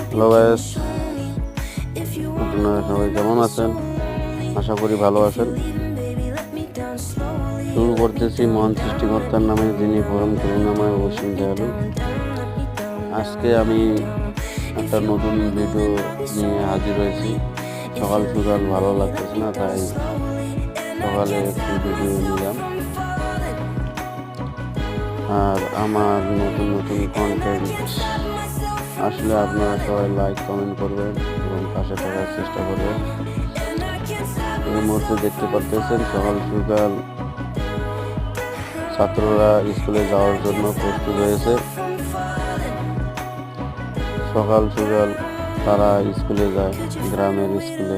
Hello guys, আপনারা সবাই কেমন আছেন? আশা করি ভালো আছেন। শুরু করতেছি মহান সৃষ্টিকর্তার নামে, যিনি পরম করুণাময় ও অসীম দয়ালু। আজকে আমি একটা নতুন ভিডিও নিয়ে হাজির হয়েছি। সকাল সকাল ভালো লাগতেছে না, তাই সকালে একটু ভিডিও নিলাম। আর আমার নতুন নতুন কন্টেন্ট আসলে আপনারা সবাই লাইক কমেন্ট করবেন এবং পাশে থাকার চেষ্টা করবেন। এই মুহূর্তে দেখতে পাচ্ছেন সকাল সকাল ছাত্ররা স্কুলে যাওয়ার জন্য প্রস্তুত হয়েছে। সকাল সকাল তারা স্কুলে যায়, গ্রামের স্কুলে।